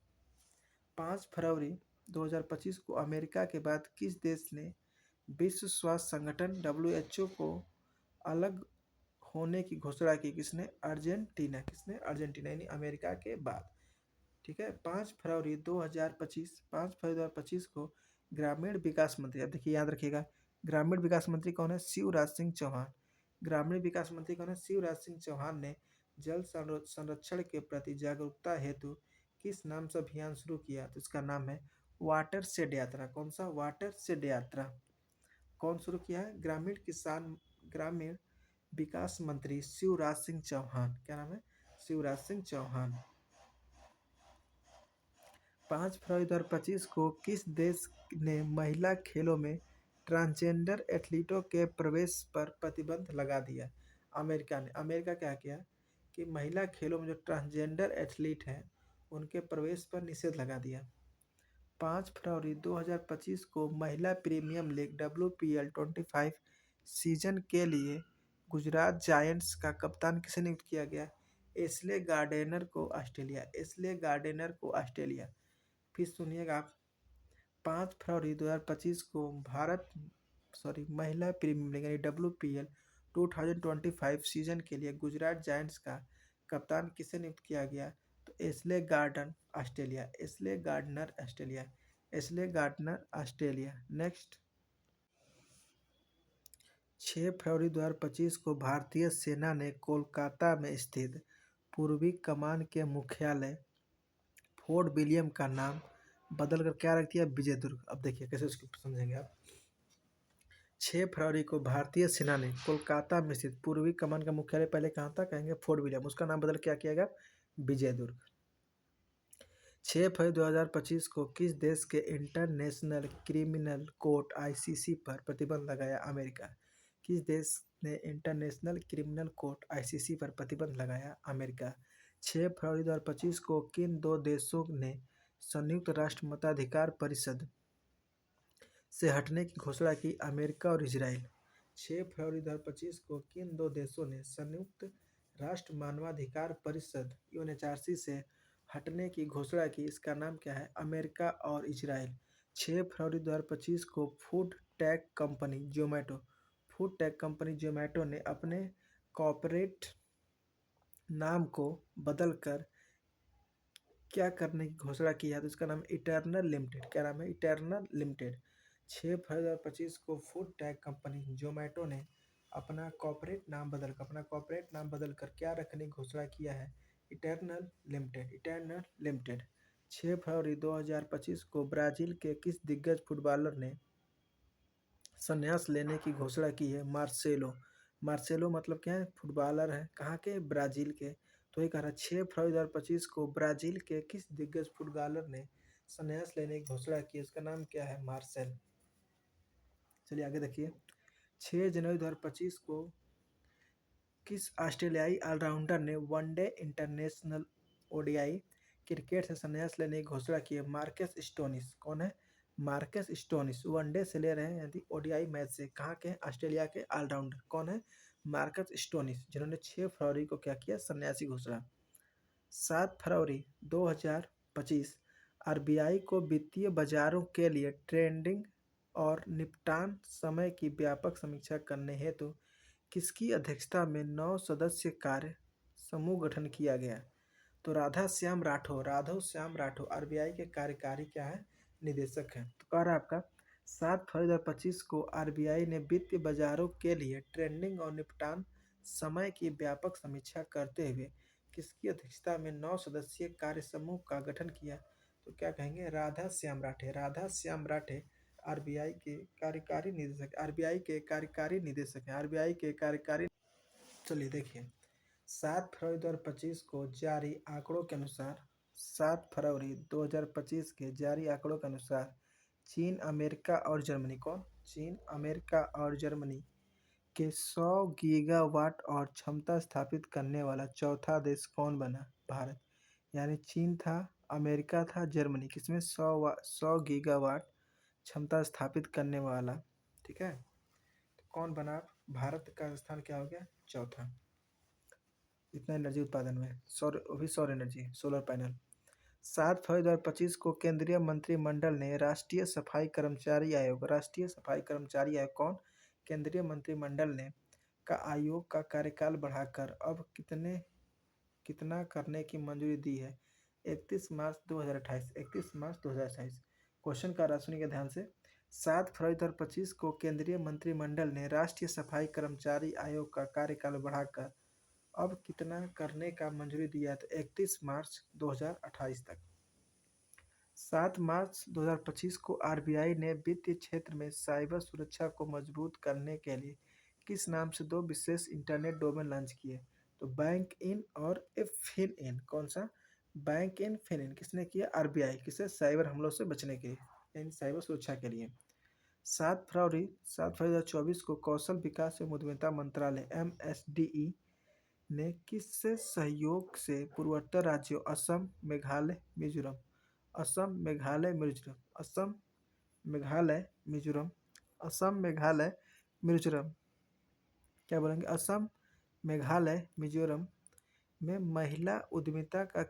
Speaker 1: 5 फरवरी 2025 को अमेरिका के बाद किस देश ने विश्व स्वास्थ्य संगठन WHO को अलग होने की घोषणा की? किसने? अर्जेंटीना। किसने? अर्जेंटीना, यानी अमेरिका के बाद। ठीक है। 5 फरवरी 2025 को ग्रामीण विकास मंत्री, अब देखिए याद रखिएगा, ग्रामीण विकास मंत्री कौन है? शिवराज सिंह चौहान। ग्रामीण विकास मंत्री कौन है? शिवराज सिंह चौहान ने जल संरक्षण के प्रति जागरूकता हेतु किस नाम से अभियान शुरू किया? तो इसका नाम है वाटर शेड यात्रा। कौन सा? वाटर शेड यात्रा। कौन शुरू किया है? ग्रामीण विकास मंत्री शिवराज सिंह चौहान। क्या नाम है? शिवराज सिंह चौहान। 5 फरवरी 2025 को किस देश ने महिला खेलों में ट्रांसजेंडर एथलीटों के प्रवेश पर प्रतिबंध लगा दिया? अमेरिका ने। अमेरिका क्या किया कि महिला खेलों में जो ट्रांसजेंडर एथलीट हैं उनके प्रवेश पर निषेध लगा दिया। 5 फरवरी 2025 को महिला प्रीमियम लीग WPL 25 सीजन के लिए गुजरात जायंट्स का कप्तान किसे नियुक्त किया गया? एशले गार्डनर को, ऑस्ट्रेलिया। एशले गार्डनर को, ऑस्ट्रेलिया। फिर सुनिएगा आप, 5 फरवरी 2025 को महिला प्रीमियम लीग यानी WPL 2025 सीजन के लिए गुजरात जायंट्स का कप्तान किसे नियुक्त किया गया? तो Ashley Garden, Australia. Ashley Gardner, Australia. Ashley Gardner, Australia. Next. 6 फरवरी 2025 को भारतीय सेना ने कोलकाता में स्थित पूर्वी कमान के मुख्यालय फोर्ट विलियम का नाम बदलकर क्या रख दिया? विजय दुर्ग। अब देखिए कैसे उसको समझेंगे आप। 6 फरवरी को भारतीय सेना ने कोलकाता में स्थित पूर्वी कमान का मुख्यालय पहले कहाँ था? कहेंगे फोर्ट विलियम। उसका नाम बदल क्या किया गया? विजय दुर्ग। 6 फरवरी 2025 को किस देश के इंटरनेशनल क्रिमिनल कोर्ट ICC पर प्रतिबंध लगाया? अमेरिका। किस देश ने इंटरनेशनल क्रिमिनल कोर्ट ICC पर प्रतिबंध लगाया? अमेरिका। 6 फरवरी 2025 को किन दो देशों ने संयुक्त राष्ट्र मताधिकार परिषद से हटने की घोषणा की? अमेरिका और इजराइल। 6 फरवरी 2025 को किन दो देशों ने संयुक्त राष्ट्र मानवाधिकार परिषद UNHRC से हटने की घोषणा की? इसका नाम क्या है? अमेरिका और इजराइल। 6 फरवरी 2025 को फूड टेक कंपनी जोमेटो ने अपने कॉर्पोरेट नाम को बदलकर क्या करने की घोषणा की है? तो इसका नाम इटर्नल लिमिटेड। क्या नाम है? Eternal limited. 6 फरवरी 2025 को फूड टेक कंपनी जोमेटो ने अपना कॉर्पोरेट नाम बदलकर क्या रखने की घोषणा किया है? Eternal limited. Eternal limited. 6 फरवरी 2025 को ब्राजील के किस दिग्गज फुटबॉलर ने संन्यास लेने की घोषणा की है? मार्सेलो। मार्सेलो मतलब क्या है? फुटबॉलर है। कहाँ के? ब्राज़ील के। तो ये कह रहा है 6 फरवरी 2025 को ब्राज़ील के किस दिग्गज फुटबॉलर ने संन्यास लेने की घोषणा की? उसका नाम क्या है? मार्सेल। चलिए आगे देखिए। 6 जनवरी 2025 को किस ऑस्ट्रेलियाई ऑलराउंडर ने वनडे इंटरनेशनल ओडीआई क्रिकेट से संन्यास लेने की घोषणा की है? Marcus Stoinis. कौन है? मार्कस स्टोनिस वनडे से ले रहे हैं यदि ओडीआई मैच से। कहाँ के? ऑस्ट्रेलिया के ऑलराउंडर। कौन है? मार्कस स्टोनिस, जिन्होंने 6 फरवरी को क्या किया? सन्यासी घोषणा। 7 फरवरी 2025 आरबीआई को वित्तीय बाजारों के लिए ट्रेडिंग और निपटान समय की व्यापक समीक्षा करने हेतु किसकी अध्यक्षता में 9 सदस्य कार्य समूह गठन किया गया? तो राधव श्याम राठौर आरबीआई के कार्यकारी क्या है? निदेशक हैं। तो कह रहा है आपका 7 फरवरी 2025 को आरबीआई ने वित्तीय बाजारों के लिए ट्रेडिंग और निपटान समय की व्यापक समीक्षा करते हुए किसकी अध्यक्षता में 9 सदस्यीय कार्य समूह का गठन किया? तो क्या कहेंगे? राधा श्याम राठे आरबीआई के कार्यकारी निदेशक, आरबीआई के कार्यकारी निदेशक हैं, आरबीआई के कार्यकारी। चलिए देखिए, 7 फरवरी 2025 को जारी आंकड़ों के अनुसार 7 फरवरी 2025 के जारी आंकड़ों के अनुसार चीन, अमेरिका और जर्मनी। कौन? चीन, अमेरिका और जर्मनी के 100 गीगावाट और क्षमता स्थापित करने वाला चौथा देश कौन बना? भारत। यानी चीन था, अमेरिका था, जर्मनी, किसमें 100 गीगावाट क्षमता स्थापित करने वाला। ठीक है, तो कौन बना? भारत का स्थान क्या हो गया? चौथा। इतना एनर्जी उत्पादन में सौर एनर्जी, सोलर पैनल। 7 फरवरी 2025 को केंद्रीय मंत्रिमंडल ने राष्ट्रीय सफाई कर्मचारी आयोग कौन? केंद्रीय मंत्रिमंडल ने आयोग का कार्यकाल बढ़ाकर अब कितना करने की मंजूरी दी है? 31 मार्च 2028। क्वेश्चन का रहा, सुनिएगा ध्यान से। 7 फरवरी 2025 को केंद्रीय मंत्रिमंडल ने राष्ट्रीय सफाई कर्मचारी आयोग का कार्यकाल बढ़ाकर अब कितना करने का मंजूरी दिया है? तो 31 मार्च 2028 तक। 7 मार्च 2025 को आरबीआई ने वित्तीय क्षेत्र में साइबर सुरक्षा को मजबूत करने के लिए किस नाम से 2 विशेष इंटरनेट डोमेन लॉन्च किए? तो बैंक इन और फिन इन। कौन सा? बैंक इन, फिन इन किसने किया? आरबीआई। किसे? साइबर हमलों से बचने के लिए, यानी साइबर सुरक्षा के लिए। 7 फरवरी 2024 को कौशल विकास एवं उद्यमिता मंत्रालय MSDE ने किस सहयोग से पूर्वोत्तर राज्यों असम, मेघालय, मिजोरम, असम, मेघालय, मिजोरम, असम, मेघालय, मिजोरम, असम, मेघालय, मिजोरम, क्या बोलेंगे? असम, मेघालय, मिजोरम में महिला उद्यमिता का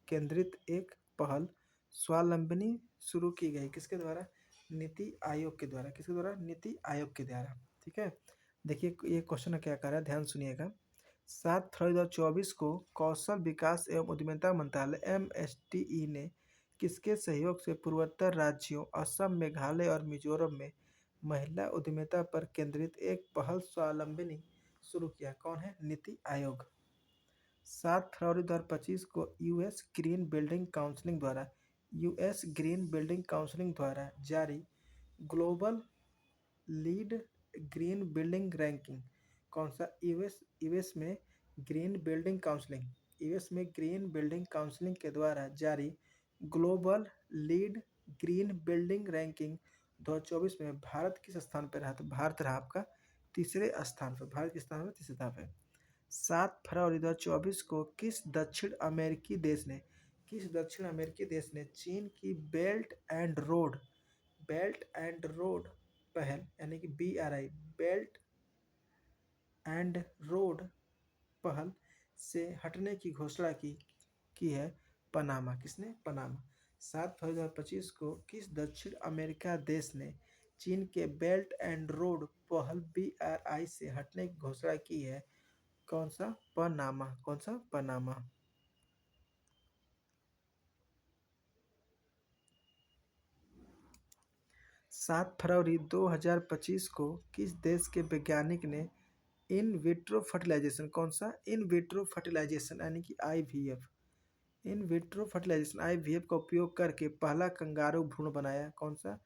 Speaker 1: केंद्रित एक पहल स्वावलंबनी शुरू की गई। किसके द्वारा? नीति आयोग के द्वारा। किसके द्वारा? नीति आयोग के द्वारा। ठीक है, देखिए ये क्वेश्चन क्या कर रहा है, ध्यान सुनिएगा। 7 फरवरी 2024 को कौशल विकास एवं उद्यमिता मंत्रालय MSDE ने किसके सहयोग से पूर्वोत्तर राज्यों असम, मेघालय और मिजोरम में महिला उद्यमिता पर केंद्रित एक पहल स्वावलंबनी शुरू किया? कौन है? नीति आयोग। 7 फरवरी 2025 को यूएस ग्रीन बिल्डिंग काउंसिलिंग द्वारा जारी global lead green building ranking. कौन सा? यूएस में ग्रीन बिल्डिंग काउंसिलिंग, यूएस में ग्रीन बिल्डिंग काउंसिलिंग के द्वारा जारी global lead green building ranking 2024 में भारत किस स्थान पर रहा? तो भारत रहा आपका तीसरे स्थान पर। भारत किस स्थान पर? तीसरे स्थान पर। 7 फरवरी 2024 को किस दक्षिण अमेरिकी देश ने चीन की बेल्ट एंड रोड पहल, यानी कि BRI, बेल्ट एंड रोड पहल से हटने की घोषणा की है? पनामा। किसने? पनामा। 7 फरवरी 2025 को किस दक्षिण अमेरिका देश ने चीन के बेल्ट एंड रोड पहल BRI से हटने की घोषणा की है? कौन सा? पनामा। कौन सा? पनामा। 7 फरवरी 2025 को किस देश के वैज्ञानिक ने इन विट्रो फर्टिलाइजेशन, कौन सा? इन विट्रो फर्टिलाइजेशन यानी कि IVF, in vitro fertilization IVF का उपयोग करके पहला कंगारू भ्रूण बनाया? कौन सा?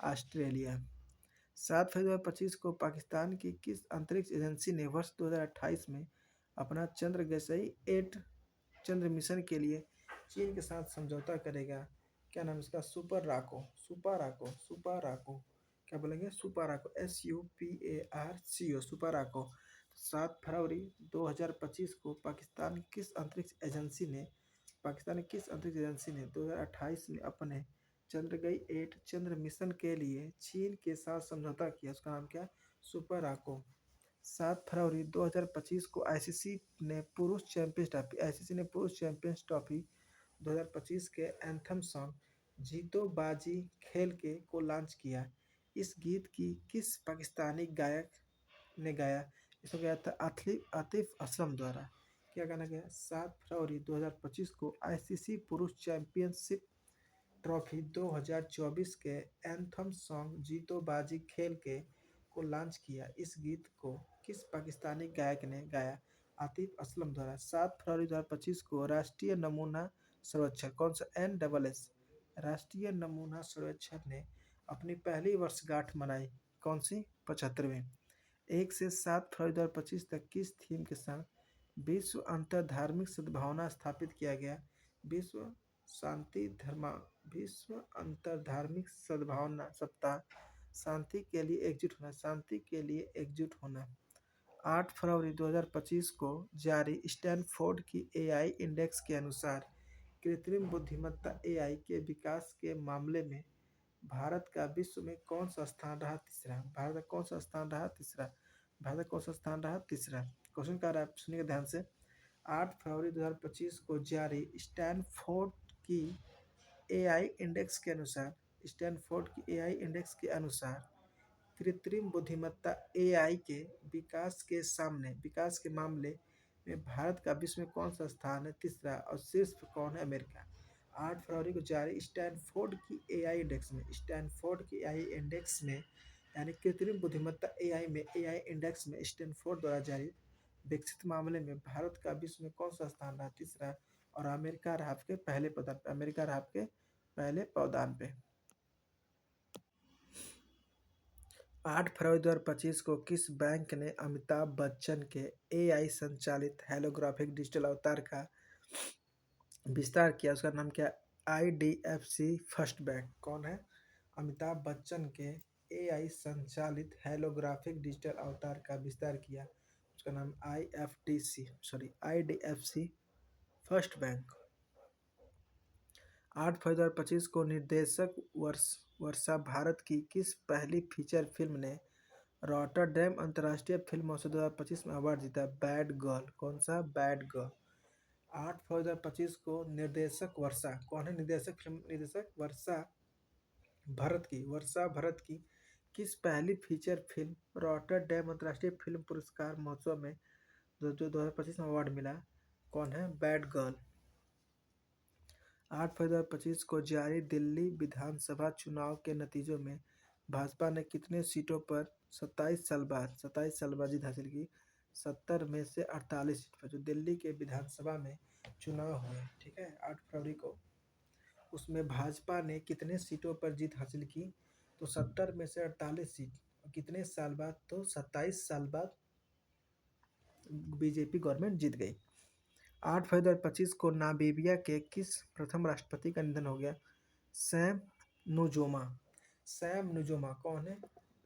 Speaker 1: ऑस्ट्रेलिया। 7 फरवरी 2025 को पाकिस्तान की किस अंतरिक्ष एजेंसी ने वर्ष 2028 में अपना चंद्रगेसई-8 चंद्र मिशन के लिए चीन के साथ समझौता करेगा? क्या नाम इसका? सुपर राको। क्या बोलेंगे, सुपाराको, SUPARCO, सुपाराको। 7 फरवरी 2025 को पाकिस्तान की किस अंतरिक्ष एजेंसी ने 2028 में अपने चंद्रयान-8 चंद्र मिशन के लिए चीन के साथ समझौता किया, उसका नाम क्या है, सुपाराको। 7 फरवरी 2025 को आईसीसी ने पुरुष चैंपियंस ट्रॉफी 2025 के एंथम सॉन्ग जीतो बाजी खेल के को लॉन्च किया। इस गीत की किस पाकिस्तानी गायक ने गाया, इसको गाया था आतिफ असलम द्वारा। क्या गाना गया, 7 फरवरी 2025 को आईसीसी पुरुष चैंपियनशिप ट्रॉफी 2024 के एंथम सॉन्ग जीतो बाजी खेल के को लॉन्च किया। इस गीत को किस पाकिस्तानी गायक ने गाया, आतिफ असलम द्वारा। 7 फरवरी 2025 को राष्ट्रीय नमूना सर्वेक्षण, कौन सा, NSS राष्ट्रीय नमूना सर्वेक्षण ने अपनी पहली वर्षगांठ मनाई, कौन सी, 75वीं। 1 से 7 फरवरी 2025 तक किस थीम के साथ विश्व अंतर धार्मिक सद्भावना स्थापित किया गया, विश्व अंतर धार्मिक सद्भावना सप्ताह, शांति के लिए एकजुट होना। 8 फरवरी 2025 को जारी स्टैनफोर्ड की एआई इंडेक्स के अनुसार कृत्रिम बुद्धिमत्ता एआई के विकास के मामले में भारत का विश्व में कौन सा स्थान रहा, तीसरा। भारत का कौन सा स्थान रहा, तीसरा। भारत का कौन सा स्थान रहा, तीसरा। क्वेश्चन क्या रहा है, सुनिए ध्यान से। 8 फरवरी 2025 को जारी स्टैनफोर्ड की एआई इंडेक्स के अनुसार कृत्रिम बुद्धिमत्ता एआई के विकास के मामले में भारत का विश्व में कौन सा स्थान है, तीसरा, और शीर्ष पर कौन है, अमेरिका। 8 फरवरी को जारी स्टैनफोर्ड की एआई इंडेक्स में यानी कृत्रिम बुद्धिमत्ता एआई इंडेक्स में स्टैनफोर्ड द्वारा जारी विकसित मामले में भारत का विश्व में कौन सा स्थान रहा, तीसरा, और अमेरिका रहा आपके पहले पावदान पे। 8 फरवरी 2025 को किस बैंक ने अमिताभ बच्चन के एआई संचालित हेलोग्राफिक डिजिटल अवतार का विस्तार किया, उसका नाम क्या, IDFC फर्स्ट बैंक। कौन है, अमिताभ बच्चन के एआई संचालित हेलोग्राफिक डिजिटल अवतार का विस्तार किया, उसका नाम IDFC फर्स्ट बैंक। 8 फरवरी 2025 को निर्देशक वर्षा भारत की किस पहली फीचर फिल्म ने रॉटरडैम अंतर्राष्ट्रीय फिल्म महोत्सव 2025 में अवार्ड जीता, बैड गर्ल। कौन सा, बैड गर्ल। 8 फरवरी 2025 को निर्देशक वर्षा, कौन है फिल्म निर्देशक, वर्षा भरत की किस पहली फीचर फिल्म रॉटरडैम अंतर्राष्ट्रीय फिल्म पुरस्कार महोत्सव में 2025 में अवार्ड मिला, कौन है, बैड गर्ल। 8 फरवरी 2025 को जारी दिल्ली विधानसभा चुनाव के नतीजों में भाजपा ने कितने सीटों पर 27 साल बाद जीत हासिल की, 70 में से 48 सीट पर जो दिल्ली के विधानसभा में चुनाव हुए, ठीक है, 8 फरवरी को, उसमें भाजपा ने कितने सीटों पर जीत हासिल की, तो 70 में से 48 सीट, कितने साल बाद, तो 27 साल बाद बीजेपी गवर्नमेंट जीत गई। 8 फरवरी 2025 को नामीबिया के किस प्रथम राष्ट्रपति का निधन हो गया, सैम नुजोमा। कौन है,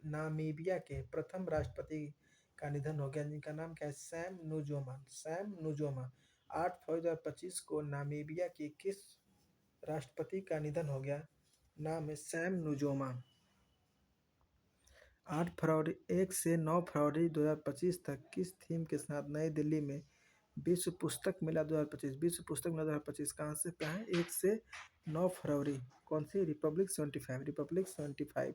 Speaker 1: नामीबिया के प्रथम राष्ट्रपति का निधन हो गया, जिनका नाम क्या है, सैम नुजोमा। 8 फरवरी 2025 को नामीबिया के किस राष्ट्रपति का निधन हो गया, नाम है सैम नुजोमा। 1 से 9 फरवरी 2025 तक किस थीम के साथ नई दिल्ली में विश्व पुस्तक मेला 2025 कहाँ से कहाँ है, 1 से 9 फरवरी, कौन सी, रिपब्लिक 75।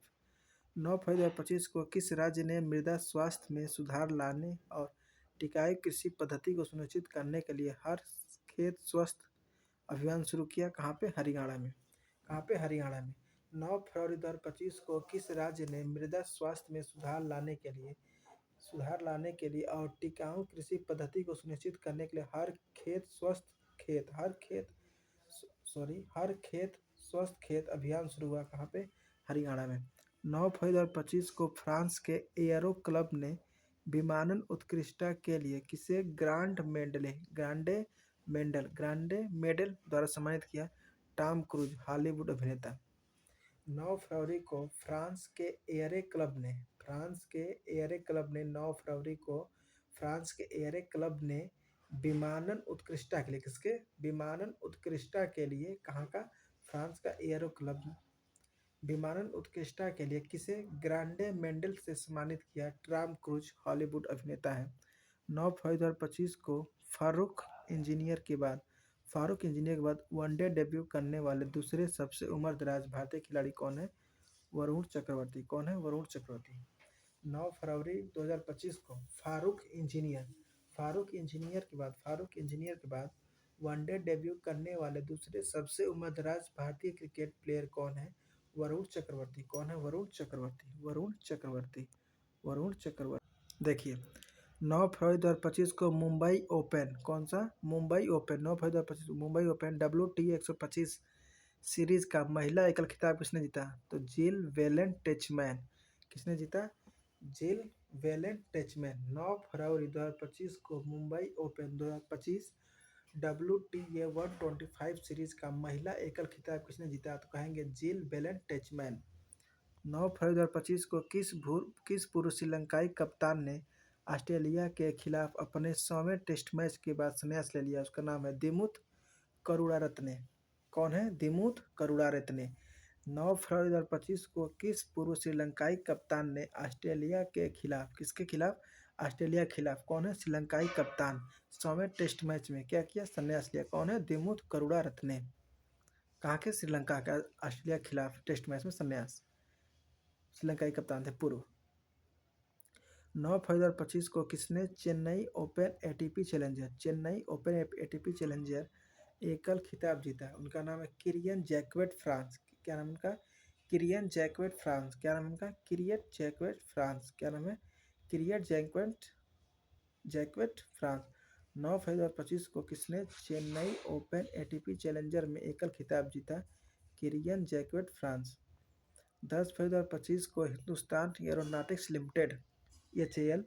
Speaker 1: 9 फरवरी 2025 को किस राज्य ने मृदा स्वास्थ्य में सुधार लाने और टिकाऊ कृषि पद्धति को सुनिश्चित करने के लिए हर खेत स्वस्थ अभियान शुरू किया, कहाँ पे, हरियाणा में। 9 फरवरी 2025 को किस राज्य ने मृदा स्वास्थ्य में सुधार लाने के लिए और टिकाऊ कृषि पद्धति को सुनिश्चित करने के लिए हर खेत स्वस्थ खेत अभियान शुरू हुआ, कहाँ पे, हरियाणा में। 9 फरवरी 2025 को फ्रांस के एयरो क्लब ने विमानन उत्कृष्टता के लिए किसे ग्रांडे मेडल द्वारा सम्मानित किया, टॉम क्रूज, हॉलीवुड अभिनेता। 9 फरवरी को फ्रांस के एयरे क्लब ने विमानन उत्कृष्टता के लिए किसके विमानन उत्कृष्टता के लिए कहाँ का फ्रांस का एयरो क्लब विमानन उत्कृष्टता के लिए किसे ग्रांडे मेंडल से सम्मानित किया। टॉम क्रूज हॉलीवुड अभिनेता है। 9 फरवरी 2025 को फारूक इंजीनियर के बाद वनडे डेब्यू करने वाले दूसरे सबसे उम्रदराज भारतीय खिलाड़ी कौन है। वरुण चक्रवर्ती। कौन है वरुण चक्रवर्ती। 9 फरवरी 2025 को फारूक इंजीनियर के बाद वनडे डेब्यू करने वाले दूसरे सबसे उम्रदराज भारतीय क्रिकेट प्लेयर कौन है। वरुण चक्रवर्ती। कौन है वरुण चक्रवर्ती। देखिए 9 फरवरी 2025 को मुंबई ओपन 9 फरवरी 2025 मुंबई ओपन WTA 125 सीरीज का महिला एकल खिताब किसने जीता। तो जिल वेलेन टेचमैन। किसने जीता। जिल वेलेन टेचमैन। 9 फरवरी 2025 को मुंबई ओपन 2025 WTA 125 सीरीज का महिला एकल खिताब किसने जीता। तो कहेंगे जिल वेलेन टेचमैन। 9 फरवरी 2025 को किस पूर्व श्रीलंकाई कप्तान ने ऑस्ट्रेलिया के खिलाफ अपने 100वें टेस्ट मैच के बाद संन्यास ले लिया। उसका नाम है दिमुथ करुणारत्ने। कौन है दिमुथ करुणारत्ने। 9 फरवरी 2025 को किस पूर्व श्रीलंकाई कप्तान ने ऑस्ट्रेलिया के खिलाफ किसके खिलाफ ऑस्ट्रेलिया के खिलाफ कौन है श्रीलंकाई कप्तान 100वें टेस्ट मैच में क्या किया संन्यास लिया। कौन है दिमुथ करुणारत्ने। कहाँ के श्रीलंका का ऑस्ट्रेलिया के खिलाफ टेस्ट मैच में संन्यास। श्रीलंकाई कप्तान थे पूर्व। 9 फरवरी 2025 को किसने चेन्नई ओपन एटीपी चैलेंजर एकल खिताब जीता। उनका नाम है किरियन जैक्वेट फ्रांस। क्या नाम उनका किरियन जैक्वेट फ्रांस। क्या नाम उनका किरियट जैक्वेट फ्रांस। क्या नाम है किरियट जैक्वेट फ्रांस। 9 फरवरी 2025 को किसने चेन्नई ओपन एटीपी चैलेंजर में एकल खिताब जीता। किरियन जैक्वेट फ्रांस। 10 फरवरी 2025 को हिंदुस्तान एरोनॉटिक्स लिमिटेड HAL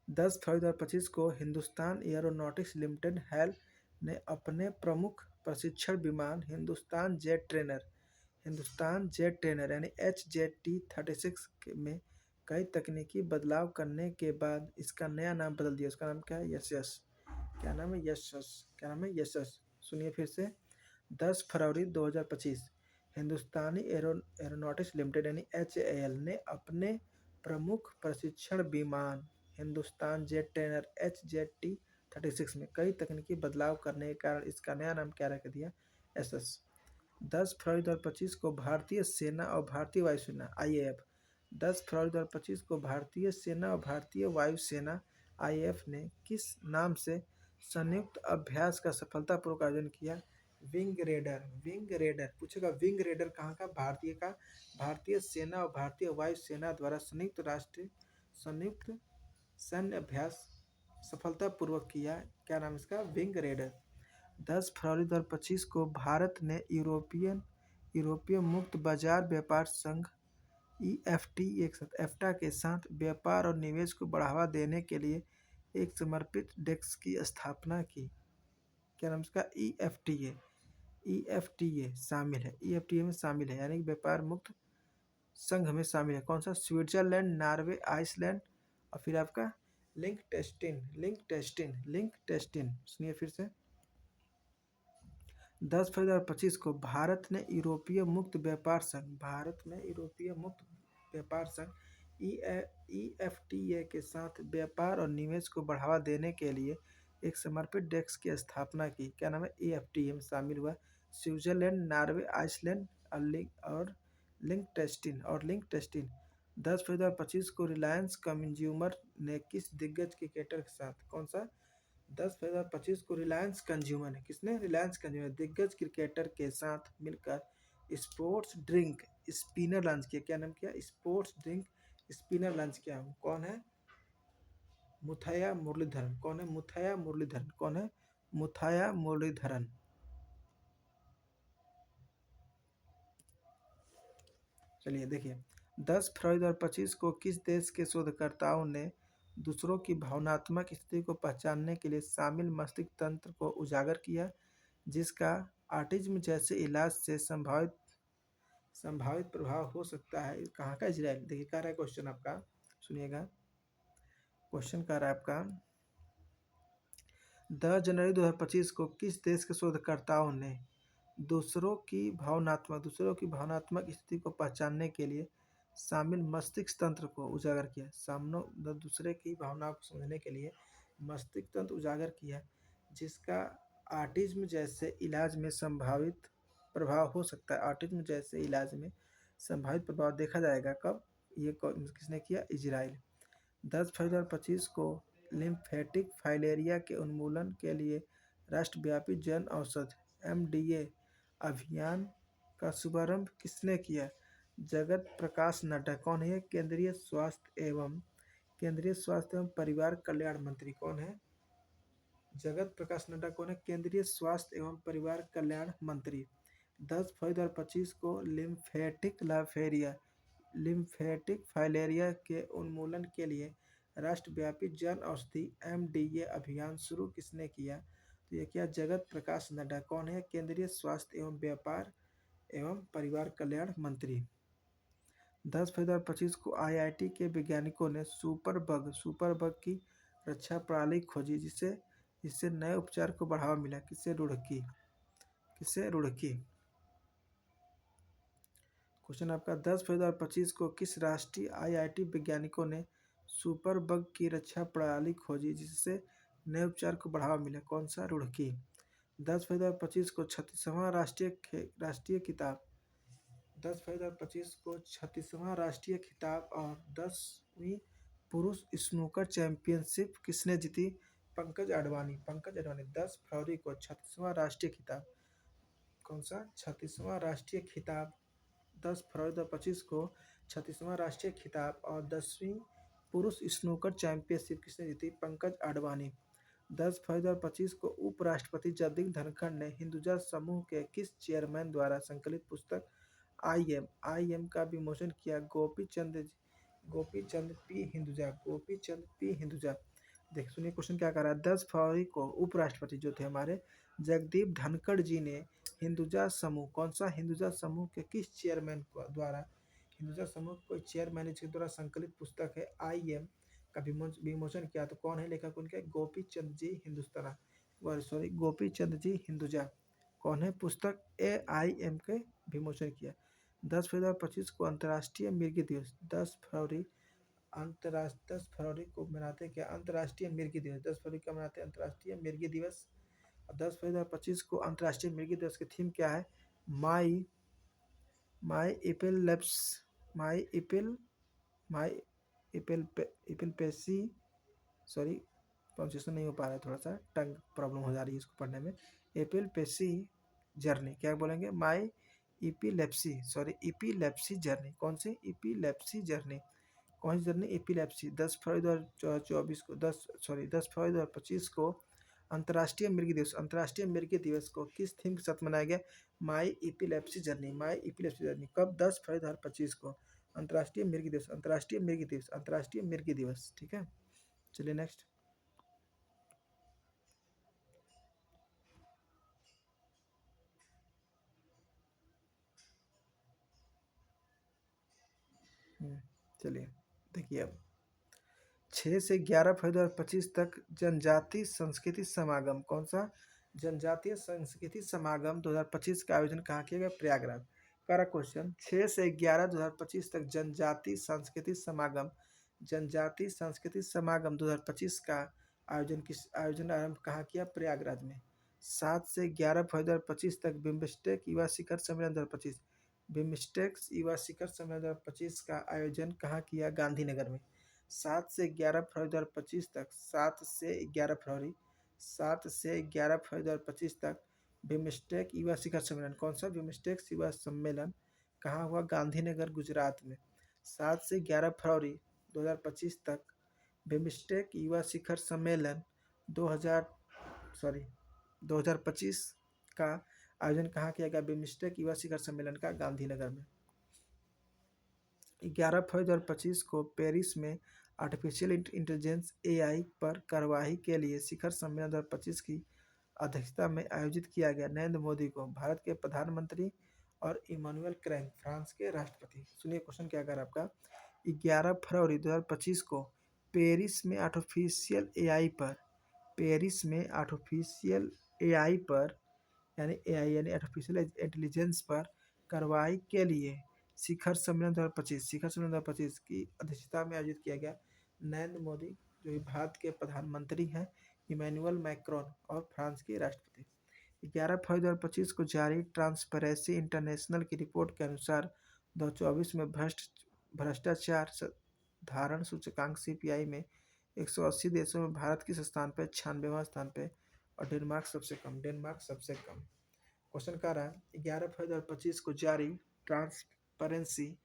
Speaker 1: 10 फरवरी 2025 को हिंदुस्तान एरोनॉटिक्स लिमिटेड HAL ने अपने प्रमुख प्रशिक्षण विमान हिंदुस्तान जेट ट्रेनर यानी HJT-36 में कई तकनीकी बदलाव करने के बाद इसका नया नाम बदल दिया। उसका नाम क्या है यशस। क्या नाम है यशस। सुनिए फिर से 10 फरवरी 2025 हिंदुस्तानी एरोनॉटिक्स लिमिटेड यानी HAL ने अपने प्रमुख प्रशिक्षण विमान हिंदुस्तान जेट ट्रेनर HJT-36 में कई तकनीकी बदलाव करने के कारण इसका नया नाम क्या रख दिया SS। 10 फरवरी 2025 को भारतीय सेना और भारतीय वायुसेना IAF 10 फरवरी 2025 को भारतीय सेना और भारतीय वायुसेना IAF ने किस नाम से संयुक्त अभ्यास का सफलतापूर्वक आयोजन किया। विंग रेडर पूछेगा। विंग रेडर कहाँ का भारतीय सेना और भारतीय वायुसेना द्वारा संयुक्त सैन्य अभ्यास सफलतापूर्वक किया। क्या नाम इसका विंग रेडर। 10 फरवरी 2025 को भारत ने यूरोपीय मुक्त बाजार व्यापार संघ EFTA के साथ व्यापार और निवेश को बढ़ावा देने के लिए एक समर्पित डेस्क की स्थापना की। क्या नाम इसका EFTA शामिल है। EFTA में शामिल है यानी व्यापार मुक्त संघ में शामिल है। कौन सा स्विट्जरलैंड नॉर्वे आइसलैंड और फिर आपका लिंक्टेस्टिन। सुनिए फिर से 10 फरवरी 2025 को भारत ने यूरोपीय मुक्त व्यापार संघ EFTA के साथ व्यापार और निवेश को बढ़ावा देने के लिए एक समर्पित डेस्क की स्थापना की। क्या नाम है EFTA में शामिल हुआ स्विट्जरलैंड नॉर्वे आइसलैंड और लिंक्टेस्टिन। 10 फरवरी 2025 को रिलायंस कंज्यूमर ने किस दिग्गज क्रिकेटर के साथ 10 फरवरी 2025 को रिलायंस कंज्यूमर दिग्गज क्रिकेटर के साथ मिलकर स्पोर्ट्स ड्रिंक स्पिनर लॉन्च किया। क्या नाम किया स्पोर्ट्स ड्रिंक स्पिनर लॉन्च किया। कौन है मुथैया मुरलीधरन। चलिए देखिए 10 फरवरी 2025 को किस देश के शोधकर्ताओं ने दूसरों की भावनात्मक स्थिति को पहचानने के लिए शामिल मस्तिष्क तंत्र को उजागर किया जिसका ऑटिज्म जैसे इलाज से संभावित प्रभाव हो सकता है। कहाँ का इजराइल? देखिए कह रहा है क्वेश्चन आपका, सुनिएगा क्वेश्चन कह रहा है आपका 10 जनवरी 2025 को किस देश के शोधकर्ताओं ने दूसरों की भावनात्मक स्थिति को पहचानने के लिए शामिल मस्तिष्क तंत्र को उजागर किया? दूसरे की भावनाओं को समझने के लिए मस्तिष्क तंत्र उजागर किया, जिसका ऑटिज्म जैसे इलाज में संभावित प्रभाव हो सकता है। ऑटिज्म जैसे इलाज में संभावित प्रभाव देखा जाएगा कब? ये किसने किया? इजराइल। 10 फरवरी 2025 को लिम्फेटिक फाइलेरिया के उन्मूलन के लिए राष्ट्रव्यापी जन औषधि (एमडीए) अभियान का शुभारंभ किसने किया? जगत प्रकाश नड्डा। कौन है? केंद्रीय स्वास्थ्य एवं परिवार कल्याण मंत्री। कौन है? जगत प्रकाश नड्डा कौन है? केंद्रीय स्वास्थ्य एवं परिवार कल्याण मंत्री। 10 फरवरी 2025 को लिम्फेटिक फाइलेरिया के उन्मूलन के लिए राष्ट्रव्यापी जन औषधि (एमडीए) अभियान शुरू किसने किया? तो ये किया जगत प्रकाश नड्डा। कौन है? केंद्रीय स्वास्थ्य एवं परिवार कल्याण मंत्री। 10 फरवरी 2025 को आईआईटी के वैज्ञानिकों ने सुपर बग की रक्षा प्रणाली खोजी, जिससे नए उपचार को बढ़ावा मिला। किससे? रुड़की। क्वेश्चन आपका 10 फरवरी 2025 को किस राष्ट्रीय आईआईटी वैज्ञानिकों ने सुपर बग की रक्षा प्रणाली खोजी, जिससे नए उपचार को बढ़ावा मिला? कौन सा? रुड़की। 10 फरवरी 2025 को 36वां राष्ट्रीय खिताब और 10वीं पुरुष स्नूकर चैंपियनशिप किसने जीती? पंकज अडवाणी। 10 फरवरी को 36वां राष्ट्रीय खिताब। कौन सा? 36वां राष्ट्रीय खिताब। 10 फरवरी 2025 को 36वां राष्ट्रीय खिताब और 10वीं पुरुष स्नूकर चैंपियनशिप किसने जीती? पंकज अडवाणी। 10 फरवरी 2025 को उपराष्ट्रपति जगदीप धनखड़ ने हिंदुजा समूह के किस चेयरमैन द्वारा संकलित पुस्तक आई एम का विमोचन किया? गोपीचंद पी हिंदुजा। देखिए सुनिए क्वेश्चन क्या कर रहा है। 10 फरवरी को उपराष्ट्रपति जो थे हमारे जगदीप धनखड़ जी ने हिंदुजा समूह, कौन सा? हिंदुजा समूह के किस चेयरमैन द्वारा, हिंदुजा समूह कोई चेयरमैन के द्वारा संकलित पुस्तक है आई एम का विमोचन किया? तो कौन है लेखक उनके? गोपीचंद जी हिंदुजा। कौन है? पुस्तक AIM के विमोचन किया। 10 फरवरी 2025 को अंतर्राष्ट्रीय मिर्गी दिवस। 10 फरवरी को मनाते क्या? अंतर्राष्ट्रीय मिर्गी दिवस। 10 फरवरी को मनाते हैं अंतर्राष्ट्रीय मिर्गी दिवस। 10 फरवरी 2025 को अंतर्राष्ट्रीय मिर्गी दिवस की थीम क्या है? प्रोनाउंसिएशन नहीं हो पा रहा है, थोड़ा सा टंग प्रॉब्लम हो जा रही है इसको पढ़ने में। एपिलेप्सी जर्नी, क्या बोलेंगे? Epilepsy journey. कौन सी? Epilepsy journey. कौन सी जर्नी? एपिलेप्सी। 10 फरवरी 2025 को अंतर्राष्ट्रीय मिर्गी दिवस को किस थीम के साथ मनाया गया? माई एपिलेप्सी जर्नी। कब? 10 फरवरी 2025 को अंतर्राष्ट्रीय मिर्गी दिवस। ठीक है, चलिए नेक्स्ट। चलिए देखिए अब 6 से 11 फरवरी 2025 तक जनजातीय संस्कृति समागम। कौन सा? जनजातीय संस्कृति समागम 2025 का आयोजन कहाँ किया गया? प्रयागराज। करा क्वेश्चन 6 से 11 2025 तक जनजातीय संस्कृति समागम 2025 का आयोजन आरंभ कहाँ किया? प्रयागराज में। 7 से 11 फरवरी 2025 तक बिम्स्टेक युवा शिखर सम्मेलन 2025 का आयोजन कहाँ किया? गांधीनगर में। 7 से 11 फरवरी 2025 तक 7 से 11 फरवरी 2025 तक बिम्स्टेक युवा शिखर सम्मेलन। कौन सा? बिम्स्टेक युवा सम्मेलन कहाँ हुआ? गांधीनगर, गुजरात में। 7 से 11 फरवरी 2025 तक बिम्स्टेक युवा शिखर सम्मेलन 2025 का आयोजन कहाँ किया गया? बिम्स्टेक युवा शिखर सम्मेलन का गांधीनगर में। 11 फरवरी 2025 को पेरिस में आर्टिफिशियल इंटेलिजेंस AI पर कार्यवाही के लिए शिखर सम्मेलन 2025 की अध्यक्षता में आयोजित किया गया। नरेंद्र मोदी को भारत के प्रधानमंत्री और इमानुएल क्रैंक फ्रांस के राष्ट्रपति। सुनिए क्वेश्चन क्या कर आपका। 11 फरवरी 2025 को पेरिस में आर्टिफिशियल एआई पर यानी एआई यानी आर्टिफिशियल इंटेलिजेंस पर कार्रवाई के लिए शिखर सम्मेलन 2025 की अध्यक्षता में आयोजित किया गया। नरेंद्र मोदी जो भारत के प्रधानमंत्री हैं, इमैनुअल मैक्रोन और फ्रांस के राष्ट्रपति। 11 फरवरी 2025 को जारी ट्रांसपेरेंसी इंटरनेशनल की रिपोर्ट के अनुसार 2024 में भ्रष्टाचार धारण सूचकांक CPI में 180 देशों में भारत किस स्थान पर 96वां स्थान पे और डेनमार्क सबसे कम। क्वेश्चन क्या रहा है। 11 फरवरी 2025 को जारी ट्रांसपेरेंसी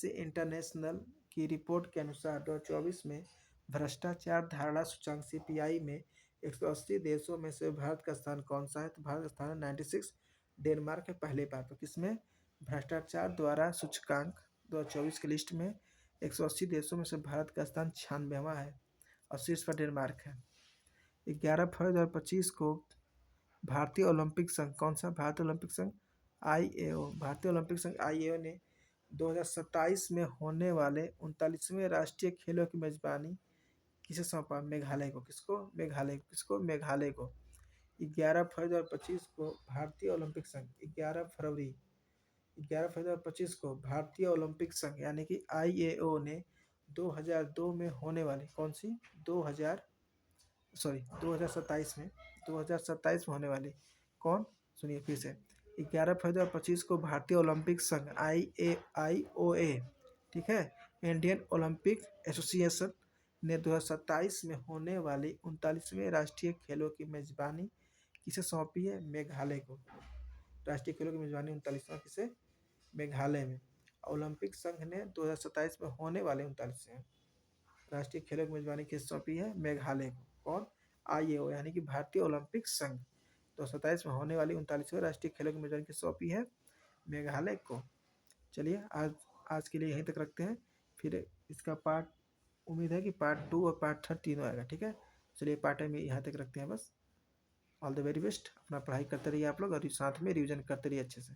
Speaker 1: इंटरनेशनल की रिपोर्ट के अनुसार 2024 में भ्रष्टाचार धारणा सूचकांक CPI में 180 देशों में से भारत का स्थान कौन सा है। तो भारत का स्थान है 96, डेनमार्क है पहले पर। तो किसमें भ्रष्टाचार द्वारा सूचकांक 2024 की लिस्ट में 180 देशों में से भारत का स्थान 96वां है और शीर्ष पर डेनमार्क है। 11 फरवरी 2025 को भारतीय ओलंपिक संघ कौन सा, भारतीय ओलंपिक संघ भारतीय ओलंपिक संघ IAO ने 2027 में होने वाले 39वें राष्ट्रीय खेलों की मेजबानी किसे सौंपा। मेघालय को। किसको। मेघालय को। 11 फरवरी 2025 को भारतीय ओलंपिक संघ 11 फरवरी 2025 को भारतीय ओलंपिक संघ यानी कि IAO ने 2002 में होने वाली कौन सी 2027 में होने वाली कौन। सुनिए फिर से। 11 फरवरी 2025 को भारतीय ओलंपिक संघ IOA, ठीक है, इंडियन ओलंपिक एसोसिएशन ने 2027 में होने वाली 39वें राष्ट्रीय खेलों की मेजबानी किसे सौंपी है। मेघालय को। राष्ट्रीय खेलों की मेजबानी 39वां किसे, मेघालय में। ओलंपिक संघ ने 2027 में होने वाले 39वें राष्ट्रीय खेलों की मेजबानी किस सौंपी है। मेघालय को। कौन। IAO यानी कि भारतीय ओलंपिक संघ 2027 में होने वाली 39वें राष्ट्रीय खेलों की मेजबानी किस सौंपी है। मेघालय को। चलिए आज के लिए यहीं तक रखते हैं। फिर इसका पार्ट उम्मीद है कि पार्ट 2 और पार्ट 3 तीनों आएगा। ठीक है, चलिए पार्ट टाइम यहाँ तक रखते हैं बस। All the very best. अपना पढ़ाई करते रहिए आप लोग और साथ में रिविजन करते रहिए अच्छे से।